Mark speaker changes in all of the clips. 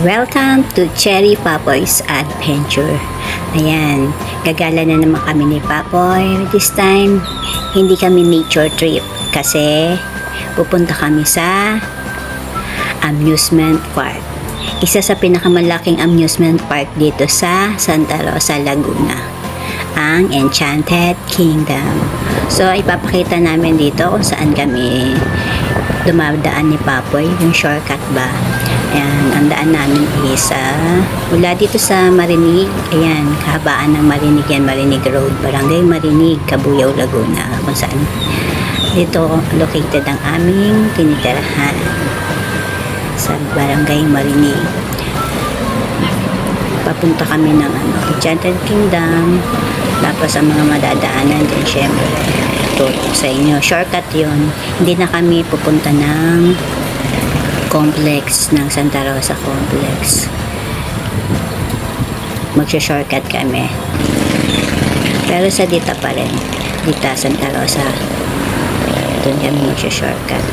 Speaker 1: Welcome to Cherry Papoy's Adventure. Ayan, gagala na naman kami ni Papoy. This time, hindi kami nature trip kasi pupunta kami sa amusement park. Isa sa pinakamalaking amusement park dito sa Santa Rosa, Laguna, ang Enchanted Kingdom. So, ipapakita namin dito kung saan kami dumadaan ni Papoy, yung shortcut ba. Ayan, ang daan namin is mula dito sa Marinig. Ayan, kahabaan ng Marinig yan, Marinig Road, Barangay Marinig, Cabuyao, Laguna, kung saan dito located ang aming tinitirahan sa Barangay Marinig. Papunta kami ng Enchanted Kingdom, tapos ang mga madadaanan din syempre ito sa inyo, shortcut yon. Hindi na kami pupunta ng complex ng Santa Rosa Complex. Magsha-shortcut kami. Pero sa dita pa rin. Dita Santa Rosa. Doon kami magsha-shortcut.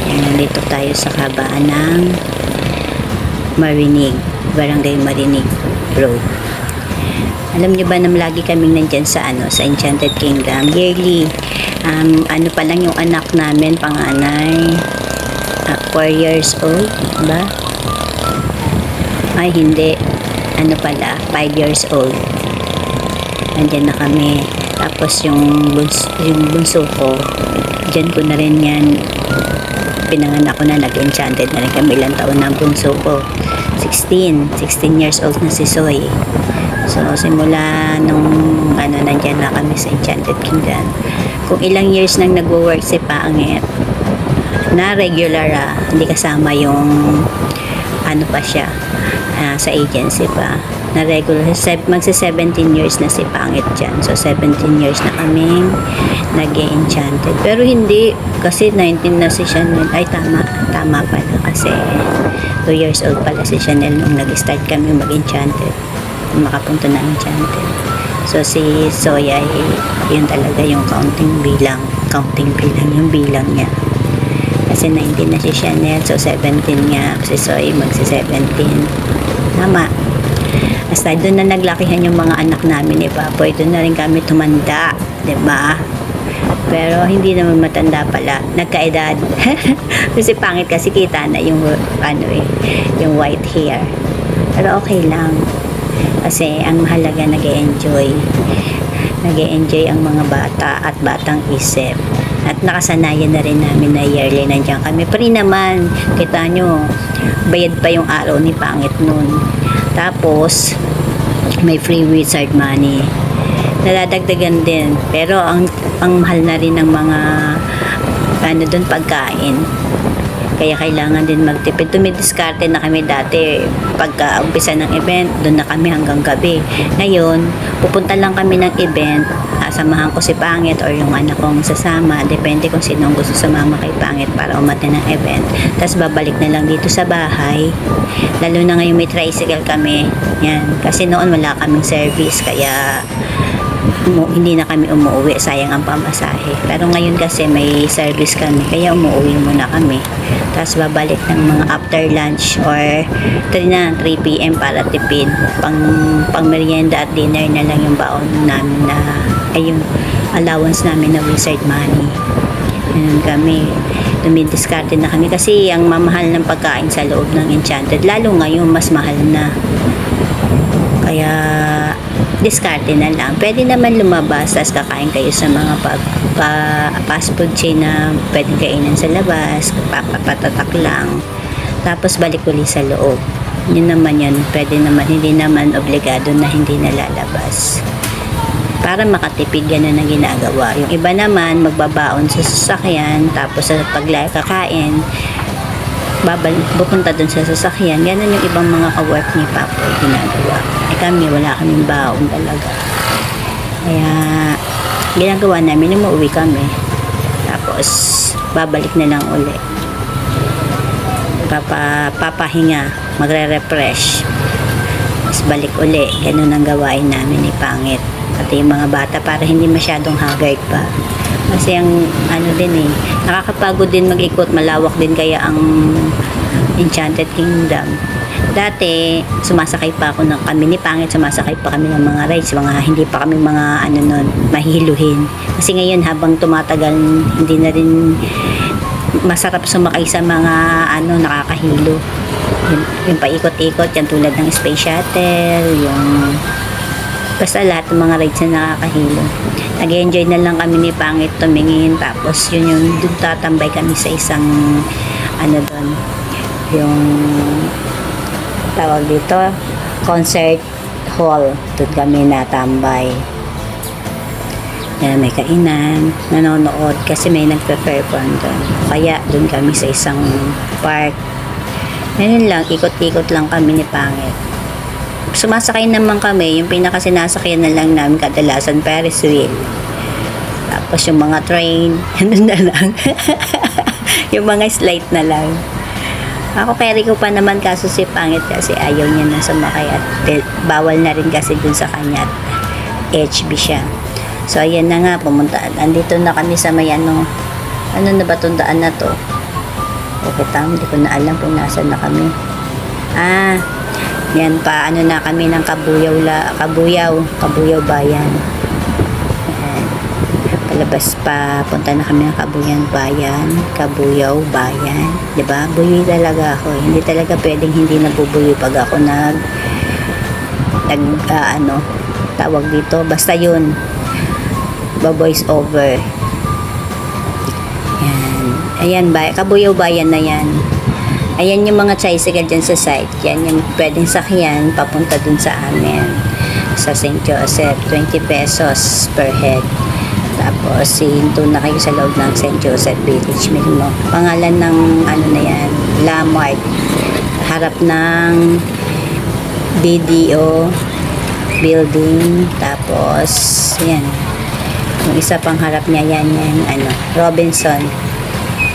Speaker 1: Yan, nandito tayo sa kabaan ng Marinig. Barangay Marinig Road. Alam niyo ba na lagi kaming nandyan sa sa Enchanted Kingdom? Yearly. Pa lang yung anak namin, panganay. 4 years old ba? Ay hindi, pala 5 years old andyan na kami. Tapos yung bunso ko, dyan ko na rin yan pinanganak ko na, nag-enchanted na rin kami. Ilang taon na ang bunso ko, 16 years old na si Soy. So simula nung nandyan na kami sa Enchanted Kingdom. Kung ilang years nang nagwo-work si Pangit na regular, hindi kasama yung pa siya sa agency pa na regular, magsa 17 years na si Pangit dyan. So 17 years na kaming nag-enchanted, pero hindi kasi 19 na si Chanel. Ay tama pala, kasi 2 years old pala si Chanel nung nag-start kami mag-enchanted, makapunta na enchanted. So si Soya, yun talaga yung counting bilang yung bilang niya. Kasi 19 na si Chanel, so 17 nga si Soy, magsi-17. Tama. Basta doon na naglakihan yung mga anak namin ni Papoy. Doon na rin kami tumanda, diba? Pero hindi naman matanda pala, nagkaedad. Kasi pangit kasi kita na yung yung white hair. Pero okay lang. Kasi ang mahalaga nag-e-enjoy ang mga bata at batang isip. At nakasanayan na rin namin na yearly nandiyan kami. Pa rin naman, kita nyo, bayad pa yung araw ni Pangit nun. Tapos, may free wizard money. Naladagdagan din. Pero ang mahal na rin ng mga doon pagkain. Kaya kailangan din magtipid. Tumidiskarte na kami dati. Pagka umpisa ng event, doon na kami hanggang gabi. Ngayon, pupunta lang kami ng event. Samahan ko si Pangit or yung anak kong sasama. Depende kung sino ang gusto sumama kay Pangit para umattend ng event. Tapos babalik na lang dito sa bahay. Lalo na ngayon may tricycle kami. Yan. Kasi noon wala kaming service. Kaya hindi na kami umuwi, sayang ang pamasahe. Pero ngayon kasi may service kami, kaya umuwi muna kami. Tapos babalik ng mga after lunch or 3 PM para tipid. Pang merienda at dinner na lang yung baon namin yung allowance namin na wizard money. Ganun kami. Tumidiskarte na kami kasi ang mamahal ng pagkain sa loob ng Enchanted, lalo ngayon mas mahal na. Kaya diskarte na lang. Pwede naman lumabas tapos kakain kayo sa mga fast food chain na pwedeng kainan sa labas, papatatak lang, tapos balik uli sa loob. Yun naman yun, pwede naman, hindi naman obligado na hindi nalalabas para makatipid. Ganun ang ginagawa. Yung iba naman magbabaon sa sasakyan, tapos sa kakain pupunta dun sa sasakyan. Ganun yung ibang mga ka-work ni Papo ginagawa. Kami wala kaming baon talaga, kaya ginagawa namin, umuwi kami tapos babalik na lang uli, papahinga, magre-refresh, tapos balik uli. Ganun ang gawain namin ni Pangit, pati yung mga bata, para hindi masyadong haggard pa. Kasi ang nakakapagod din mag-ikot, malawak din kaya ang Enchanted Kingdom. Dati, sumasakay pa ako ng kami ni Pangit, sumasakay pa kami ng mga rides, mga hindi pa kami mga ano nun, mahiluhin. Kasi ngayon habang tumatagal, hindi na rin masarap sumakay sa mga ano nakakahilo. Yung paikot-ikot, yan tulad ng space shuttle, yung basta lahat ng mga rides na nakakahilo. Nag-enjoy na lang kami ni Pangit tumingin, tapos yun yung doon tatambay kami sa isang ano doon, yung tawag dito, concert hall. Doon kami natambay. May kainan, nanonood kasi may nagpe-perform doon. Kaya doon kami sa isang park. Ngayon lang, ikot-ikot lang kami ni Pangit. Sumasakay naman kami, yung pinakasinasakyan na lang namin kadalasan Ferris wheel. Tapos yung mga train, ano na lang. Yung mga slide na lang. Ako carry ko pa naman kaso si Pangit kasi ayaw niya na sumakay at bawal na rin kasi dun sa kanya at HB siya. So ayan na nga, pumunta. Andito na kami sa may ano na ba itong daan na to? Okay, hindi ko na alam kung nasan na kami. Yan pa, ano na kami ng Kabuyaw Bayan. Ayan. Palabas pa, punta na kami ng Kabuyaw Bayan. Diba? Buyoy talaga ako. Hindi talaga pwedeng hindi nabubuyoy pag ako tawag dito. Basta yun. Voice over. Ayan, Kabuyaw Bayan na yan. Ayan yung mga tricycle dyan sa site. Yan yung pwedeng sakyan papunta dun sa amin. Sa St. Joseph, 20 pesos per head. Tapos, hinto na kayo sa loob ng St. Joseph Village mismo. Pangalan ng ano na yan, Lamart. Harap ng BDO building. Tapos, yan. Yung isa pang harap niya, yan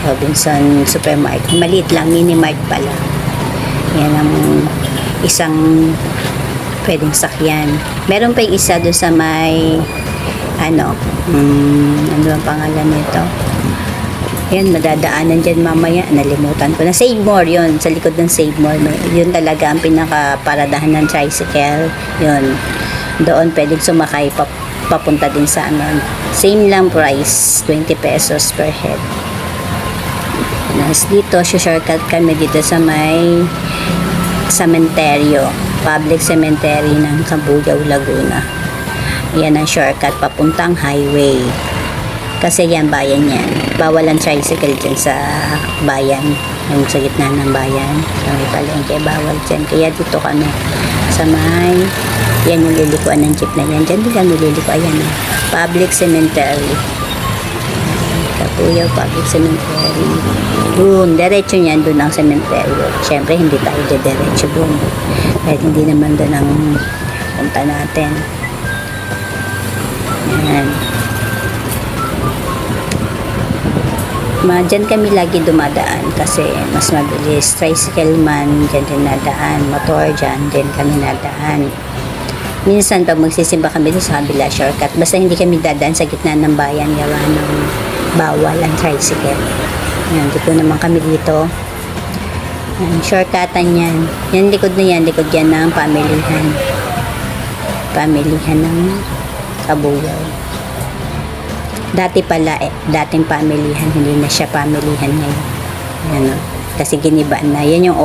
Speaker 1: Robinson Supermarket. Maliit lang, mini mart pala. Yan ang isang pwedeng sakyan. Meron pa yung isa doon sa may ano ang pangalan nito? Yan, madadaanan dyan mamaya. Nalimutan ko na. Save More, yun. Sa likod ng Save More. Yun talaga ang pinaka-paradahan ng tricycle. Yun. Doon pwedeng sumakay papunta din sa ano. Same lang price. 20 pesos per head. Dito, shortcut kami dito sa may cementerio, public cemetery ng Kabuyaw, Laguna. Yan ang shortcut papuntang highway. Kasi yan, bayan yan. Bawal ang tricycle dyan sa bayan. Yung sa gitna ng bayan. Sa may palengke, bawal dyan. Kaya dito kami sa may, yan yung lilikuan ng jeep na yan. Dyan din kami lilikuan. Ayan, public cemetery. Kabuyaw Public Cemetery. Doon, diretso niyan, doon ang cemetery. Siyempre, hindi tayo diretso doon. Kahit hindi naman doon ang punta natin. Yan. Diyan kami lagi dumadaan kasi mas mabilis. Tricycle man, dyan din nadaan. Motor dyan, din kami nadaan. Minsan, pag magsisimba kami doon sa kabila, shortcut. Basta hindi kami dadaan sa gitna ng bayan, gawa ng bawal ang tricycle. Yan, dito naman kami dito. Yan, shortcutan yan. Yan, likod na yan. Likod yan ng pamilihan. Pamilihan ng Kabuyaw. Dati pala, dating pamilihan. Hindi na siya pamilihan ngayon. Yan, kasi giniba na. Yan yung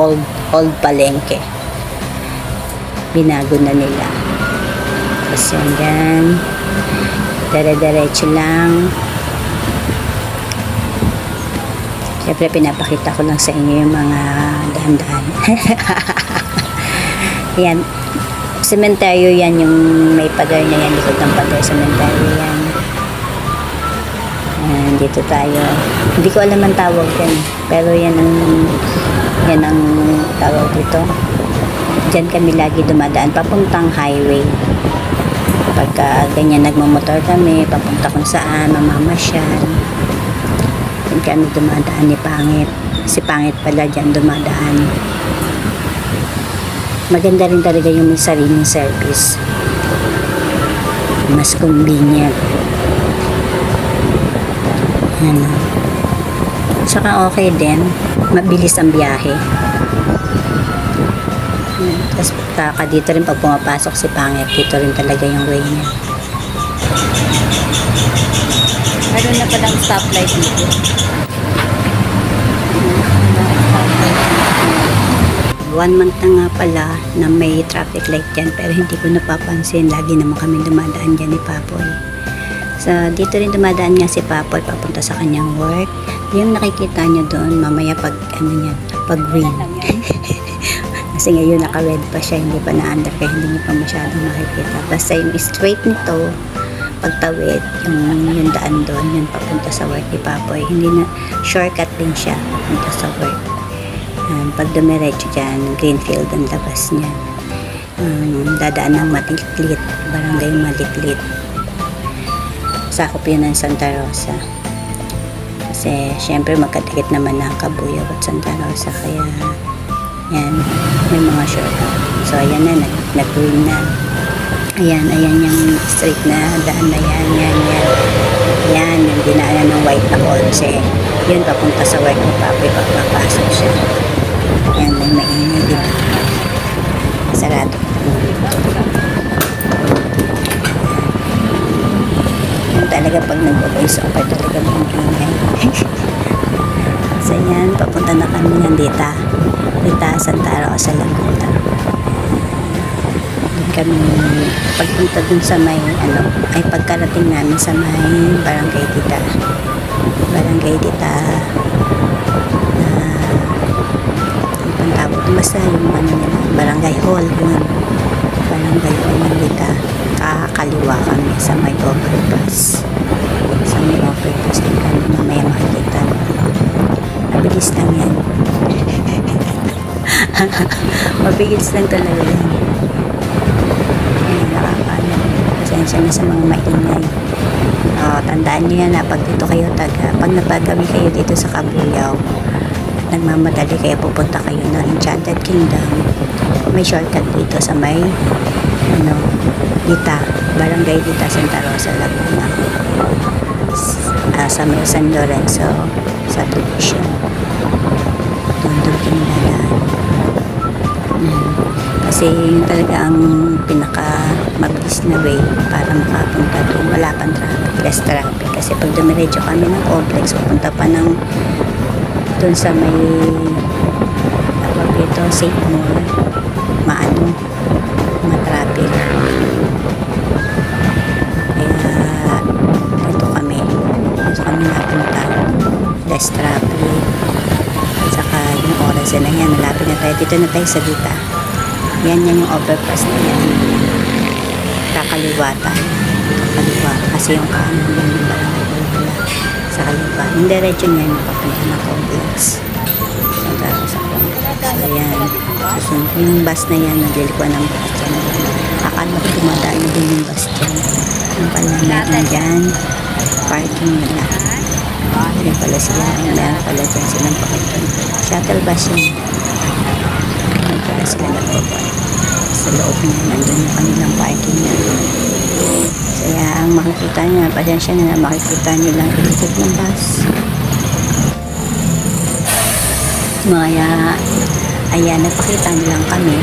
Speaker 1: old palengke. Binago na nila. Tapos yan dyan. Dire-diretso lang. Siyempre, pinapakita ko lang sa inyo yung mga dahan-dahan. Yan. Sementeryo yan, yung may pader na yan. Likod ng pader, sementeryo yan. Dito tayo. Hindi ko alam ang tawag yan. Pero yan ang tawag dito. Diyan kami lagi dumadaan. Papuntang highway. Pagka ganyan nagmamotor kami, papunta kung saan, mamamasyal. Diyan kami dumadaan ni Pangit. Si Pangit pala dyan dumadaan. Maganda rin talaga yung may sariling service. Mas convenient. Ano. Saka okay din. Mabilis ang biyahe. Tapos dito rin pag pumapasok si Pangit, dito rin talaga yung way niya. Meron na palang stoplight dito. 1 month na nga pala na may traffic light dyan, pero hindi ko napapansin. Lagi naman kami dumadaan dyan ni Papoy. Dito rin dumadaan nga si Papoy papunta sa kanyang work. Yung nakikita nyo doon mamaya pag pag green. Kasi ngayon naka-red pa siya, hindi pa na-under kaya hindi nyo pa masyadong nakikita. Basta yung straight nito, pagtawid, yung daan doon, yun papunta sa work ni Papoy. Hindi na, shortcut din siya papunta sa work. Pag dumiretso dyan, Greenfield ang labas niya. Dadaan ng Maliklit, barangay Maliklit. Sakop yun ng Santa Rosa. Kasi, syempre, magkadikit naman ng Kabuyao at Santa Rosa. Kaya, yan, may mga shortcut. So, ayan na, nag-green na. Ayan yung straight na daan na yan. Yan, yung dinaanan ng white na kotse. Yun, papunta sa work ni Papoy pag papasok siya. Yan, may maingay din. Sarado. Yan talaga pag nag-voice over talaga may maingay. So yan, papunta na kami ng Dita Santa Rosa, Laguna. Doon kami pagpunta dun sa may ay pagkarating namin sa may Barangay Dita basta yung Barangay Hall yun. Barangay Hall ng Dita. Kakaliwa kami sa may overpass. Din kami mamaya makikita. Mabilis lang yan. Mabilis lang talaga yan. Nakakaano. Pasensya na sa mga maingay. Tandaan nyo yan na pag dito kayo pag napagawi kayo dito sa Kabuyao, nagmamadali kayo, pupunta kayo ng Enchanted Kingdom, may shortcut dito sa may Barangay Dita, Santa Rosa, Laguna, sa may San Lorenzo subdivision. Doon kinadaan. Kasi yun talaga ang pinaka mabilis na way para makapunta doon. Wala pang traffic, less traffic. Kasi pag dumiretso kami ng complex, pupunta pa ng doon sa may Safe Mall, ma-traffic. Kaya dito kami napunta, less traffic. At saka yung oras na yan, malapit na tayo. Dito na tayo sa Dita. Yan yung overpass na yan. Kakaliwa kasi yung kanan yung barangay sa kaliwa. Yung diretso niya yung papunta na complex. Sa complex. So yan. Susunod yung bus na yan, naglilikuan ng bus dyan. Akala ko dumadaan na din yung bus dyan. Yung pala meron dyan, parking nila. Yan pala sila. Meron pala dyan silang pakitan. Shuttle bus yun. Yan pala sila nagpapark. Sa loob niya, nandun yung kanilang parking nila. Kaya ang makikita nyo, pasensya na makikita nyo lang ilikod ng bus. Kaya, ayan, nagpakita nyo lang kami.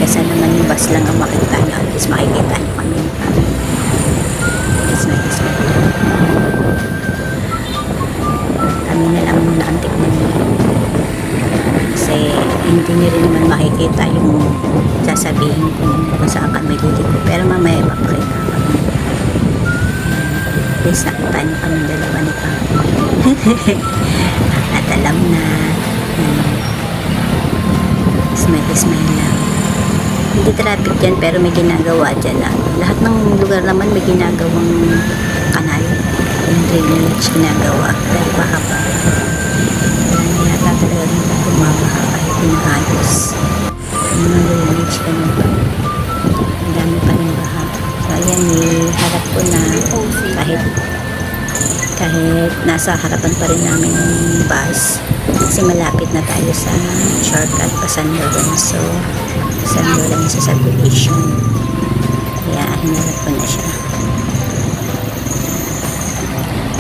Speaker 1: Kasi naman yung bus lang ang makikita nyo. At least makikita nyo kami. Kami na lang muna ang tignan nyo. Kasi hindi nyo rin naman makikita yung sasabihin kung saan kami liliko. Pero mamaya ipapakita kami. Please nakita nyo kami dalawa ni Papa. At alam na smile lang. Hindi traffic dyan pero may ginagawa dyan lang. Lahat ng lugar naman may ginagawang kanal. Yung drainage ginagawa. Dahil baka pa. Yata talaga nila bumabaha kahit pinaayos. Yung mga drainage ganun pa. Ang dami pa rin baha. So ayan, harap ko na kahit nasa harapan pa rin namin yung bus kasi malapit na tayo sa shortcut pa San Lorenzo subdivision. Kaya hinarap ko na siya.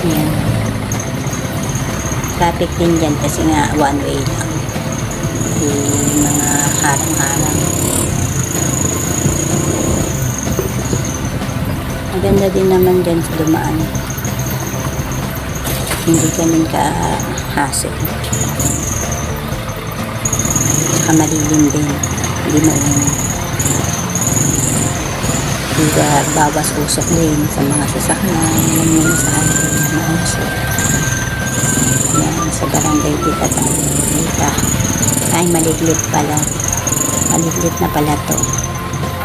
Speaker 1: Ayan. Traffic din dyan kasi nga one way lang. Yung mga harang-harang Maganda din naman dyan sa dumaan. Hindi ganun ka-hassle. Saka malilim din. Hindi mainit. Diba, bawas usok din sa mga sasakyan. Yan yung sa atin. Mausok. Yan, sa barangay dita tayo. Dita. Ay, maliglit pala. Maliglit na pala to.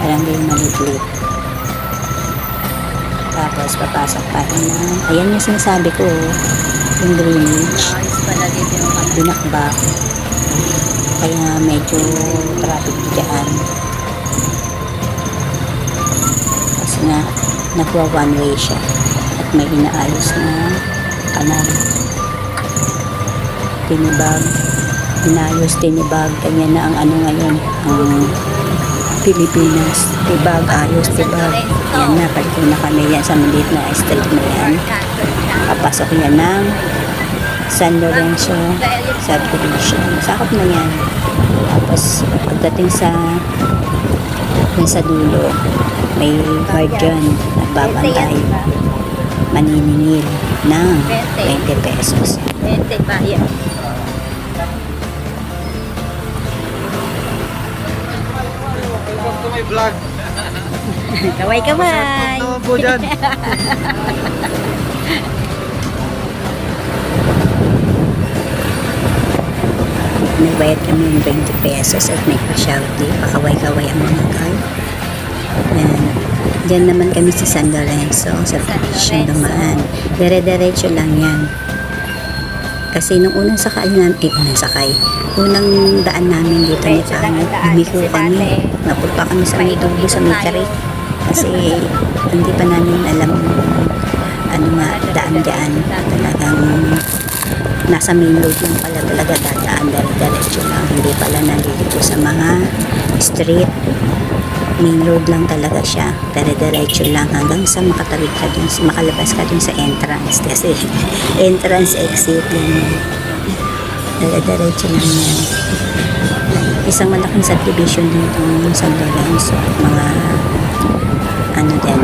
Speaker 1: Barangay maliglit. Tapos, papasok pa rin na. Ayan yung sinasabi ko. Yung drainage. Binakbak. Kaya medyo traffic dyan. Kasi nga, nagwa one way siya. At may inaayos na kanal. Tinibag. Inayos, tinibag. Kanya na ang ano ngayon. Ang Pilipinas. Tibag, ayos, tibag. Yan na, paliko na kami yan sa maliit na street na yan. Papasok yan ng San Lorenzo subdivision. Sakop na yan. Tapos, pagdating sa dulo, may guardian at babantay. Maniningil ng 20 pesos.
Speaker 2: 20 bayan.
Speaker 3: May vlog.
Speaker 1: Kaway-kaway!
Speaker 3: Naman po dyan.
Speaker 1: Nagbayad kami ng 20 pesos at may pa-shouty. Pakaway-kaway ang mga card. Yan. Diyan naman kami sa San Lorenzo, sa Siyang Dumaan. Dire-diretso lang yan. Kasi nung unang sakay unang daan namin dito ni Pangit, lumiko kami. Napunta kami sa may dulo sa may karit. Kasi hindi pa namin alam ano nga daan dyan. Talagang nasa main road lang pala talaga dadaan, dire-diretso lang. Hindi pala nalilito sa mga street. Main road lang talaga siya. Dire-diretso lang hanggang sa makatawid ka dun, makalabas ka dun sa entrance. Kasi entrance exit lang. Dire-diretso lang yan. Isang malaking subdivision din itong San Lorenzo. Mga ano din,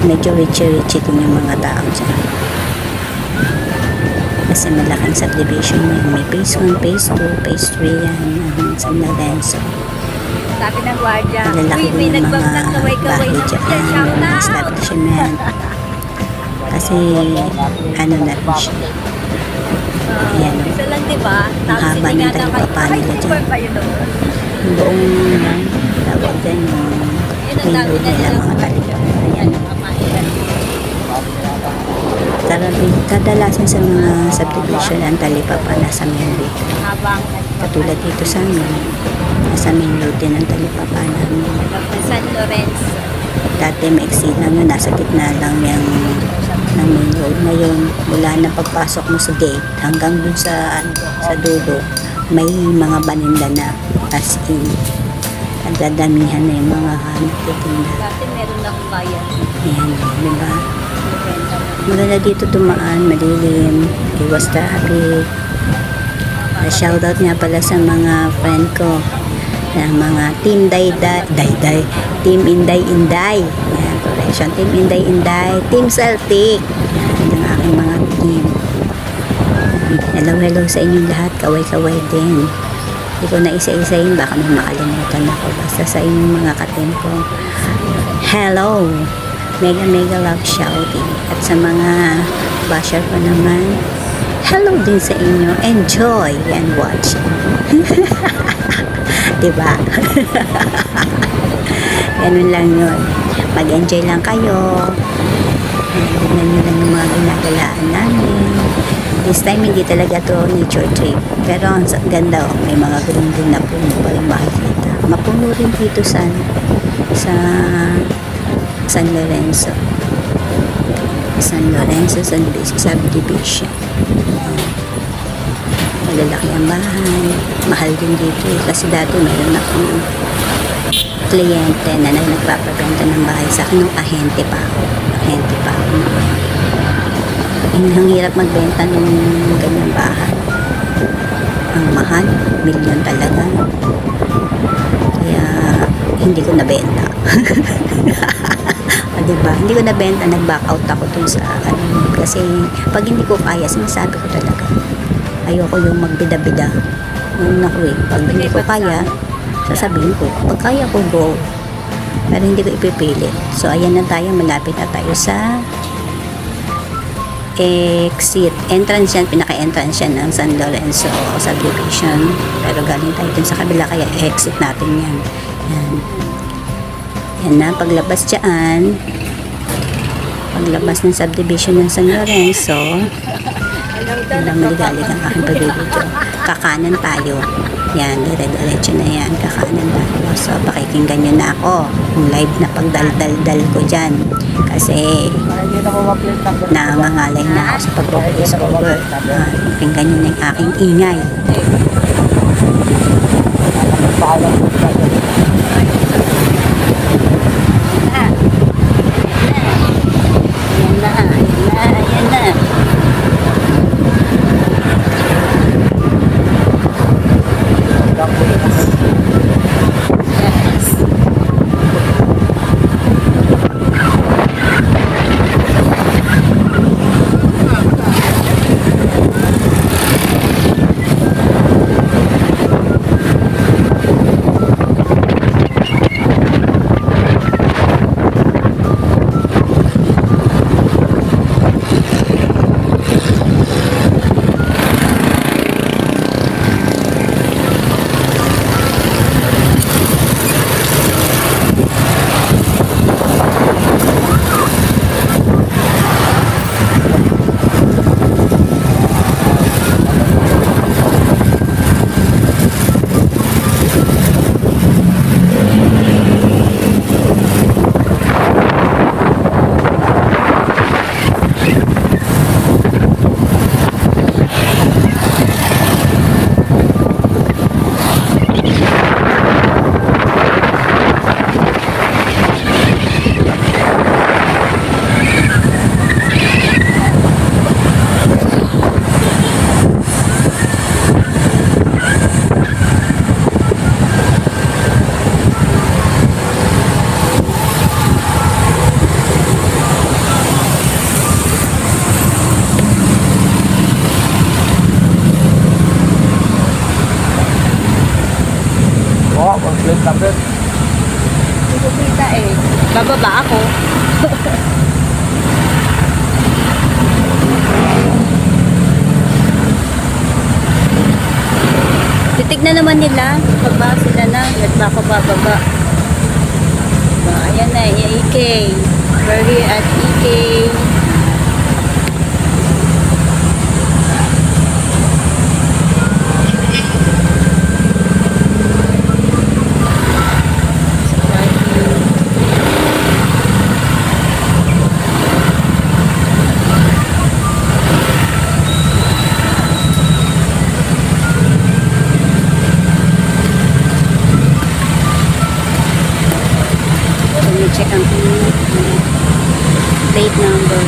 Speaker 1: medyo richy-richy din yung mga tao dyan. Kasi malaking subdivision yan. May phase 1, phase 2, phase 3 yan. San Lorenzo.
Speaker 2: Sabi ng gwardiya,
Speaker 1: Malalaki
Speaker 2: uy, may
Speaker 1: din yung mga
Speaker 2: nagbablog kaway-kaway
Speaker 1: bahay
Speaker 2: na
Speaker 1: dyan,
Speaker 2: siya. Shout
Speaker 1: mga
Speaker 2: out!
Speaker 1: establishment. Kasi ano na rin siya. Ayan, oh.
Speaker 2: Isa lang, diba?
Speaker 1: Ang haba ng talipapa nila dyan. Yung buong tawag din yung main road nila mga talipapa. Ayan. Kadalasan sa mga subdivision ang talipapa nasa main road.
Speaker 2: Habang
Speaker 1: Katulad dito sa amin, nasa main road din ang talipapa namin.
Speaker 2: San Lorenzo.
Speaker 1: Dati maiksi lang yun, nasa gitna lang yung ng main road. Ngayon, mula na pagpasok mo sa gate hanggang dun sa dulo, may mga baninda na as in. Nagdadamihan na yung mga nagtitinda.
Speaker 2: Dati meron na akong bayan.
Speaker 1: Ayan, di ba? Maganda dito tumaan, madilim, iwas traffic. Shoutout nga pala sa mga friend ko na mga Team Team Inday. Yan, correction. Team Inday, Team Celtic. Yan ang aking mga team. Hello sa inyong lahat. Kaway-kaway din. Hindi ko na isa-isayin. Baka may makalimutan ako. Basta sa inyong mga ka-team ko. Hello! Mega love shouting. At sa mga basher ko naman, hello din sa inyo. Enjoy and watch. Diba? Ganun lang yun. Mag-enjoy lang kayo. Tignan nyo lang yung mga ginagalaan namin. This time, hindi talaga to nature trip. Pero ang ganda, oh, may mga green din na puno pa rin makikita. Mapuno rin dito sa San Lorenzo. San Lorenzo subdivision. Malalaki ang bahay. Mahal din dito eh. Kasi dati mayroon akong kliyente na nagpapaganda ng bahay sa akin nung ahente pa ako. Ang hirap magbenta ng ganyang bahay. Ang mahal, milyon talaga. Kaya hindi ko nabenta. diba? Hindi ko nabenta, nag-back out ako dun sa kasi pag hindi ko kaya, sinasabi ko talaga. Ayoko yung magbida-bida. Ano ako eh, pag hindi ko kaya, sasabihin ko, pag kaya ko, go. Pero hindi ko ipipilit. So, ayan na tayo, malapit na tayo sa exit. Entrance yan, pinaka-entrance yan ng San Lorenzo subdivision. Pero galing tayo dun sa kabila, kaya exit natin yan. Yan. Yan na, paglabas dyan, paglabas ng subdivision ng San Lorenzo, alam mo, galing ang aking pagbibidyo. Kakanan tayo. Yan, dire-diretso na yan. Kakanan tayo. So, pakikinggan nyo na ako. Yung live na pagdal-dal-dal ko dyan. Kasi, nangangalay na ako sa pag-voice over. Pakinggan nyo na yung aking ingay. Ayan na.
Speaker 3: Plate number.
Speaker 2: Hindi ko kita eh. Bababa ako. Titignan naman nila. Baba sila na. At baka bababa. Ayan na. EK. We're here at EK. Check ang plate number.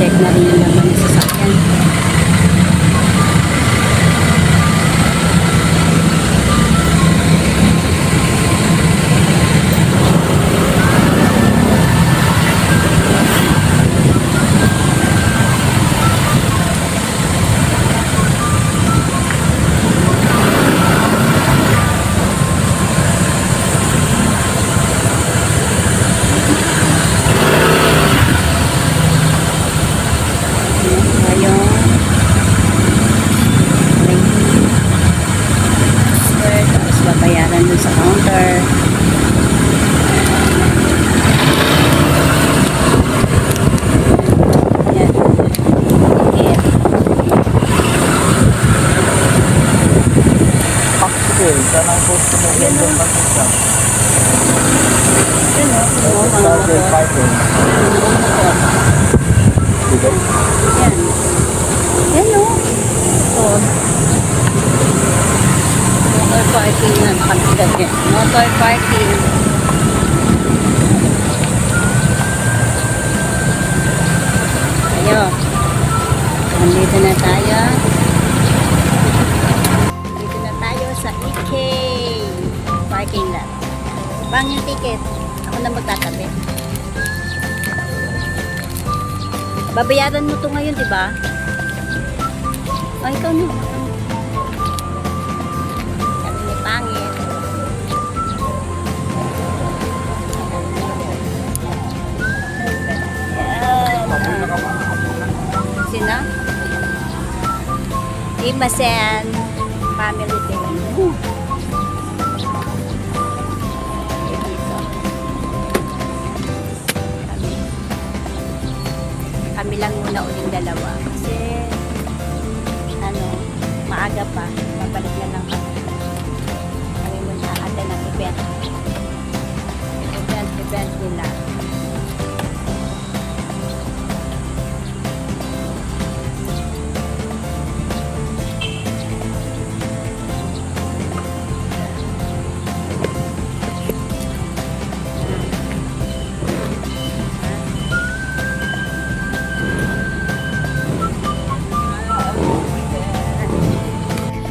Speaker 2: Check na rin yung laman ng sasakyan. Babayaran dun sa counter. Ayan. Ticket.
Speaker 3: Okay, saan ang gusto mo yung pagkita?
Speaker 2: Yun o. Oo, mga motor.
Speaker 3: Diba?
Speaker 2: Yan. Yan o. Oo. Motor parking na nakalimutan yan. Motor parking. Ayo. Nandito na tayo. parking lot. Pang yung ticket. Ako na magtatabi. Babayaran mo to ngayon, di ba? Ay, ikaw na. Sabi ni pangit. Sina? Imasen family day. Dito. Kami lang muna uling dalawa. Kasi maaga pa. Mabalik na lang kami. Kami muna ate ng event. Event nila.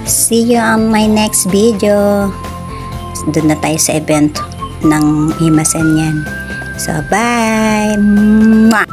Speaker 1: See you on my next video. Doon na tayo sa event ng Himasen yan. So, bye! Mwah!